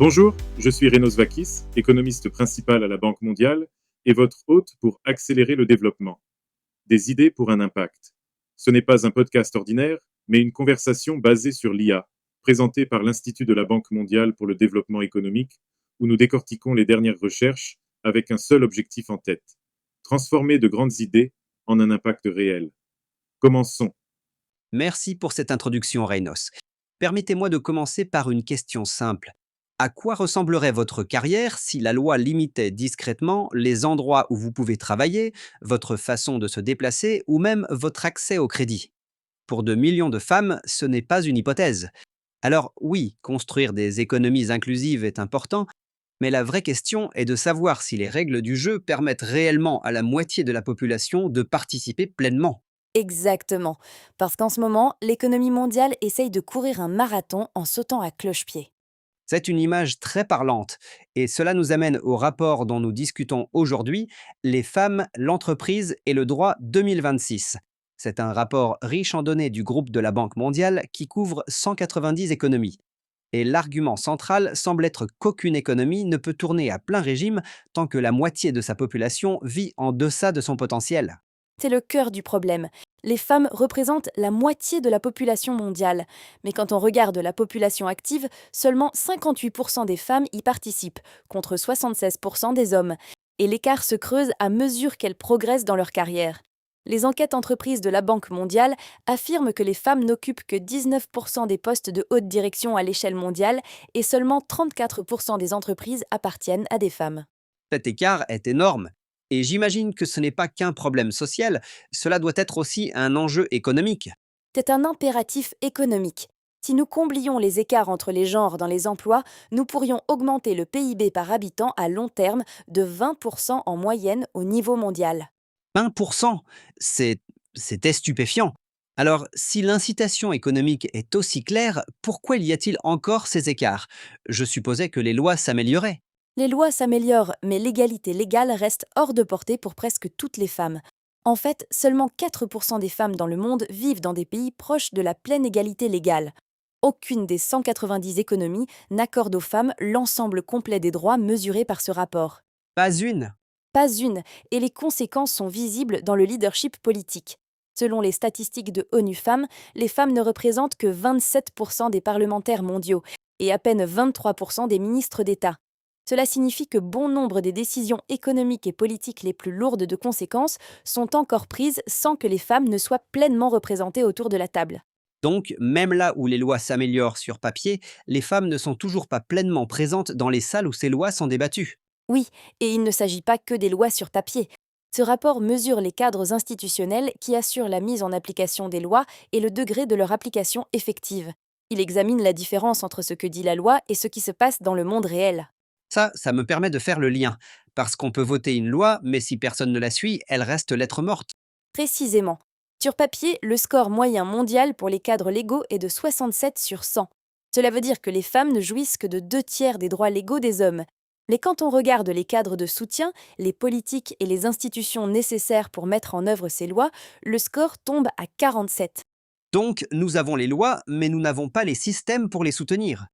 Bonjour, je suis Renos Vakis, économiste principal à la Banque mondiale et votre hôte pour accélérer le développement. Des idées pour un impact. Ce n'est pas un podcast ordinaire, mais une conversation basée sur l'IA, présentée par l'Institut de la Banque mondiale pour le développement économique, où nous décortiquons les dernières recherches avec un seul objectif en tête: transformer de grandes idées en un impact réel. Commençons. Merci pour cette introduction, Reinos. Permettez-moi de commencer par une question simple. À quoi ressemblerait votre carrière si la loi limitait discrètement les endroits où vous pouvez travailler, votre façon de se déplacer ou même votre accès au crédit? Pour de millions de femmes, ce n'est pas une hypothèse. Alors oui, construire des économies inclusives est important, mais la vraie question est de savoir si les règles du jeu permettent réellement à la moitié de la population de participer pleinement. Exactement. Parce qu'en ce moment, l'économie mondiale essaye de courir un marathon en sautant à cloche-pied. C'est une image très parlante et cela nous amène au rapport dont nous discutons aujourd'hui, Les femmes, l'entreprise et le droit 2026. C'est un rapport riche en données du groupe de la Banque mondiale qui couvre 190 économies. Et l'argument central semble être qu'aucune économie ne peut tourner à plein régime tant que la moitié de sa population vit en deçà de son potentiel. C'est le cœur du problème. Les femmes représentent la moitié de la population mondiale. Mais quand on regarde la population active, seulement 58% des femmes y participent, contre 76% des hommes. Et l'écart se creuse à mesure qu'elles progressent dans leur carrière. Les enquêtes entreprises de la Banque mondiale affirment que les femmes n'occupent que 19% des postes de haute direction à l'échelle mondiale et seulement 34% des entreprises appartiennent à des femmes. Cet écart est énorme. Et j'imagine que ce n'est pas qu'un problème social, cela doit être aussi un enjeu économique. C'est un impératif économique. Si nous comblions les écarts entre les genres dans les emplois, nous pourrions augmenter le PIB par habitant à long terme de 20% en moyenne au niveau mondial. 20%, c'était stupéfiant. Alors, si l'incitation économique est aussi claire, pourquoi y a-t-il encore ces écarts? Je supposais que les lois s'amélioraient. Les lois s'améliorent, mais l'égalité légale reste hors de portée pour presque toutes les femmes. En fait, seulement 4% des femmes dans le monde vivent dans des pays proches de la pleine égalité légale. Aucune des 190 économies n'accorde aux femmes l'ensemble complet des droits mesurés par ce rapport. Pas une. Pas une, et les conséquences sont visibles dans le leadership politique. Selon les statistiques de ONU Femmes, les femmes ne représentent que 27% des parlementaires mondiaux et à peine 23% des ministres d'État. Cela signifie que bon nombre des décisions économiques et politiques les plus lourdes de conséquences sont encore prises sans que les femmes ne soient pleinement représentées autour de la table. Donc, même là où les lois s'améliorent sur papier, les femmes ne sont toujours pas pleinement présentes dans les salles où ces lois sont débattues. Oui, et il ne s'agit pas que des lois sur papier. Ce rapport mesure les cadres institutionnels qui assurent la mise en application des lois et le degré de leur application effective. Il examine la différence entre ce que dit la loi et ce qui se passe dans le monde réel. Ça me permet de faire le lien. Parce qu'on peut voter une loi, mais si personne ne la suit, elle reste lettre morte. Précisément. Sur papier, le score moyen mondial pour les cadres légaux est de 67 sur 100. Cela veut dire que les femmes ne jouissent que de 2 tiers des droits légaux des hommes. Mais quand on regarde les cadres de soutien, les politiques et les institutions nécessaires pour mettre en œuvre ces lois, le score tombe à 47. Donc, nous avons les lois, mais nous n'avons pas les systèmes pour les soutenir.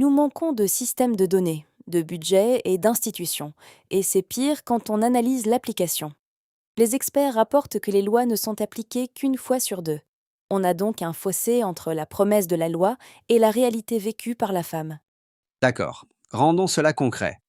Nous manquons de systèmes de données, de budget et d'institutions. Et c'est pire quand on analyse l'application. Les experts rapportent que les lois ne sont appliquées qu'une fois sur deux. On a donc un fossé entre la promesse de la loi et la réalité vécue par la femme. D'accord. Rendons cela concret.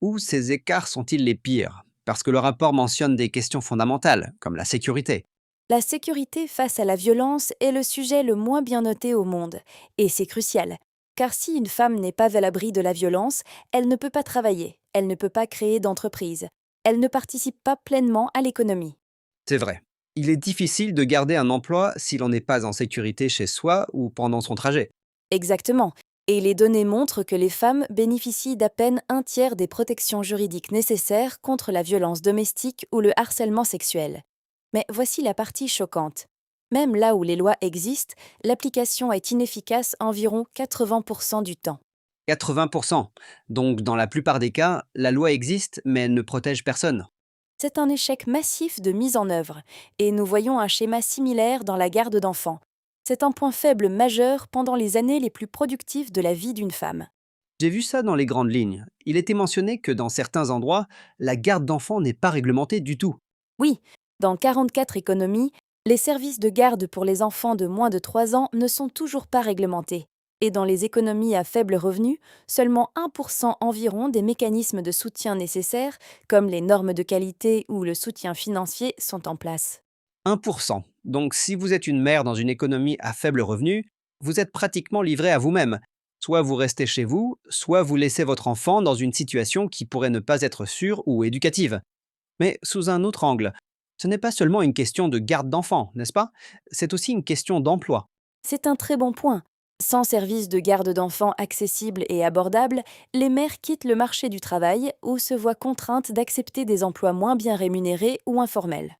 Où ces écarts sont-ils les pires? Parce que le rapport mentionne des questions fondamentales, comme la sécurité. La sécurité face à la violence est le sujet le moins bien noté au monde. Et c'est crucial, car si une femme n'est pas à l'abri de la violence, elle ne peut pas travailler, elle ne peut pas créer d'entreprise, elle ne participe pas pleinement à l'économie. C'est vrai. Il est difficile de garder un emploi si l'on n'est pas en sécurité chez soi ou pendant son trajet. Exactement. Et les données montrent que les femmes bénéficient d'à peine 1 tiers des protections juridiques nécessaires contre la violence domestique ou le harcèlement sexuel. Mais voici la partie choquante. Même là où les lois existent, l'application est inefficace environ 80% du temps. 80%. Donc, dans la plupart des cas, la loi existe, mais elle ne protège personne. C'est un échec massif de mise en œuvre, et nous voyons un schéma similaire dans la garde d'enfants. C'est un point faible majeur pendant les années les plus productives de la vie d'une femme. J'ai vu ça dans les grandes lignes. Il était mentionné que dans certains endroits, la garde d'enfants n'est pas réglementée du tout. Oui, dans 44 économies, les services de garde pour les enfants de moins de 3 ans ne sont toujours pas réglementés. Et dans les économies à faible revenu, seulement 1% environ des mécanismes de soutien nécessaires, comme les normes de qualité ou le soutien financier, sont en place. 1%. Donc si vous êtes une mère dans une économie à faible revenu, vous êtes pratiquement livré à vous-même. Soit vous restez chez vous, soit vous laissez votre enfant dans une situation qui pourrait ne pas être sûre ou éducative. Mais sous un autre angle, ce n'est pas seulement une question de garde d'enfants, n'est-ce pas? C'est aussi une question d'emploi. C'est un très bon point. Sans services de garde d'enfants accessibles et abordables, les mères quittent le marché du travail ou se voient contraintes d'accepter des emplois moins bien rémunérés ou informels.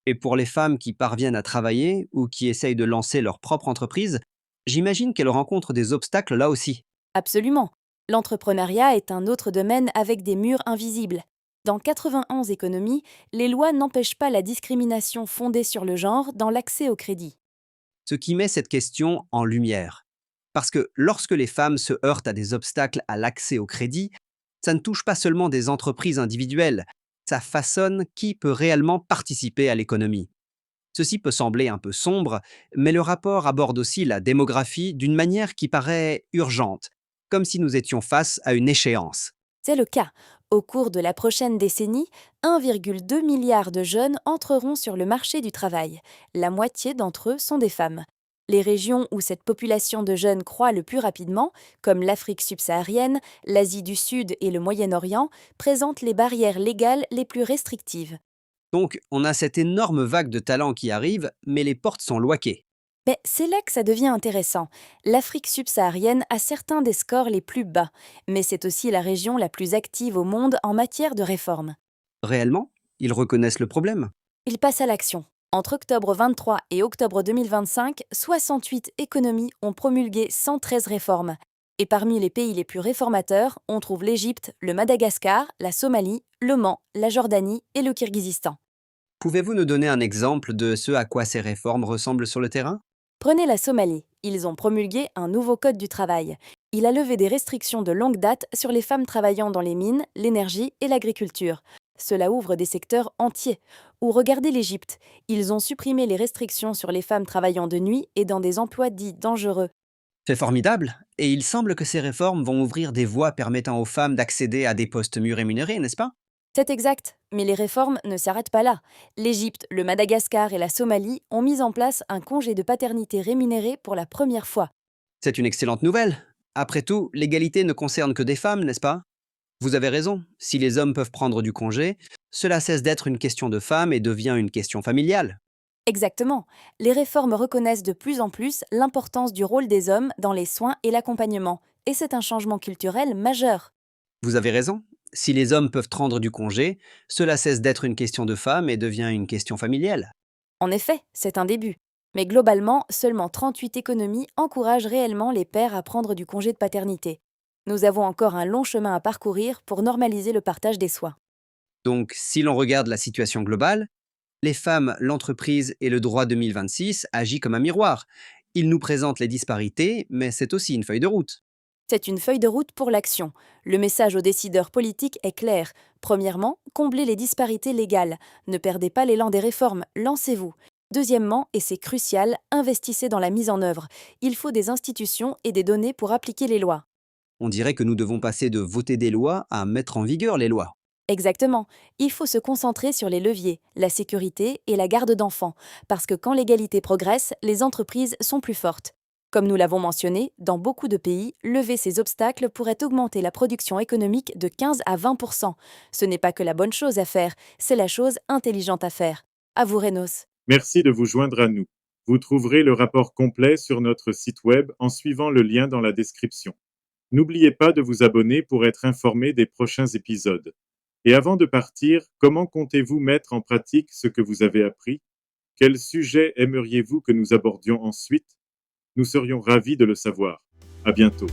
Et pour les femmes qui parviennent à travailler ou qui essayent de lancer leur propre entreprise, j'imagine qu'elles rencontrent des obstacles là aussi. Absolument. L'entrepreneuriat est un autre domaine avec des murs invisibles. Dans 91 économies, les lois n'empêchent pas la discrimination fondée sur le genre dans l'accès au crédit. Ce qui met cette question en lumière. Parce que lorsque les femmes se heurtent à des obstacles à l'accès au crédit, ça ne touche pas seulement des entreprises individuelles, ça façonne qui peut réellement participer à l'économie. Ceci peut sembler un peu sombre, mais le rapport aborde aussi la démographie d'une manière qui paraît urgente, comme si nous étions face à une échéance. C'est le cas. Au cours de la prochaine décennie, 1,2 milliard de jeunes entreront sur le marché du travail. La moitié d'entre eux sont des femmes. Les régions où cette population de jeunes croît le plus rapidement, comme l'Afrique subsaharienne, l'Asie du Sud et le Moyen-Orient, présentent les barrières légales les plus restrictives. Donc, on a cette énorme vague de talents qui arrive, mais les portes sont loquées. Mais c'est là que ça devient intéressant. L'Afrique subsaharienne a certains des scores les plus bas, mais c'est aussi la région la plus active au monde en matière de réforme. Réellement, ils reconnaissent le problème. Il passe à l'action. Entre octobre 23 et octobre 2025, 68 économies ont promulgué 113 réformes. Et parmi les pays les plus réformateurs, on trouve l'Égypte, le Madagascar, la Somalie, l'Oman, la Jordanie et le Kirghizistan. Pouvez-vous nous donner un exemple de ce à quoi ces réformes ressemblent sur le terrain? Prenez la Somalie. Ils ont promulgué un nouveau code du travail. Il a levé des restrictions de longue date sur les femmes travaillant dans les mines, l'énergie et l'agriculture. Cela ouvre des secteurs entiers. Ou regardez l'Égypte. Ils ont supprimé les restrictions sur les femmes travaillant de nuit et dans des emplois dits dangereux. C'est formidable, et il semble que ces réformes vont ouvrir des voies permettant aux femmes d'accéder à des postes mieux rémunérés, n'est-ce pas? C'est exact, mais les réformes ne s'arrêtent pas là. L'Égypte, le Madagascar et la Somalie ont mis en place un congé de paternité rémunéré pour la première fois. C'est une excellente nouvelle. Après tout, l'égalité ne concerne que des femmes, n'est-ce pas? Vous avez raison, si les hommes peuvent prendre du congé, cela cesse d'être une question de femmes et devient une question familiale. Exactement. Les réformes reconnaissent de plus en plus l'importance du rôle des hommes dans les soins et l'accompagnement, et c'est un changement culturel majeur. Vous avez raison, si les hommes peuvent prendre du congé, cela cesse d'être une question de femmes et devient une question familiale. En effet, c'est un début. Mais globalement, seulement 38 économies encouragent réellement les pères à prendre du congé de paternité. Nous avons encore un long chemin à parcourir pour normaliser le partage des soins. Donc, si l'on regarde la situation globale, les femmes, l'entreprise et le droit 2026 agit comme un miroir. Il nous présente les disparités, mais c'est aussi une feuille de route. C'est une feuille de route pour l'action. Le message aux décideurs politiques est clair. Premièrement, comblez les disparités légales. Ne perdez pas l'élan des réformes, lancez-vous. Deuxièmement, et c'est crucial, investissez dans la mise en œuvre. Il faut des institutions et des données pour appliquer les lois. On dirait que nous devons passer de voter des lois à mettre en vigueur les lois. Exactement. Il faut se concentrer sur les leviers, la sécurité et la garde d'enfants, parce que quand l'égalité progresse, les entreprises sont plus fortes. Comme nous l'avons mentionné, dans beaucoup de pays, lever ces obstacles pourrait augmenter la production économique de 15 à 20 %. Ce n'est pas que la bonne chose à faire, c'est la chose intelligente à faire. À vous, Renos. Merci de vous joindre à nous. Vous trouverez le rapport complet sur notre site web en suivant le lien dans la description. N'oubliez pas de vous abonner pour être informé des prochains épisodes. Et avant de partir, comment comptez-vous mettre en pratique ce que vous avez appris? Quel sujet aimeriez-vous que nous abordions ensuite? Nous serions ravis de le savoir. À bientôt.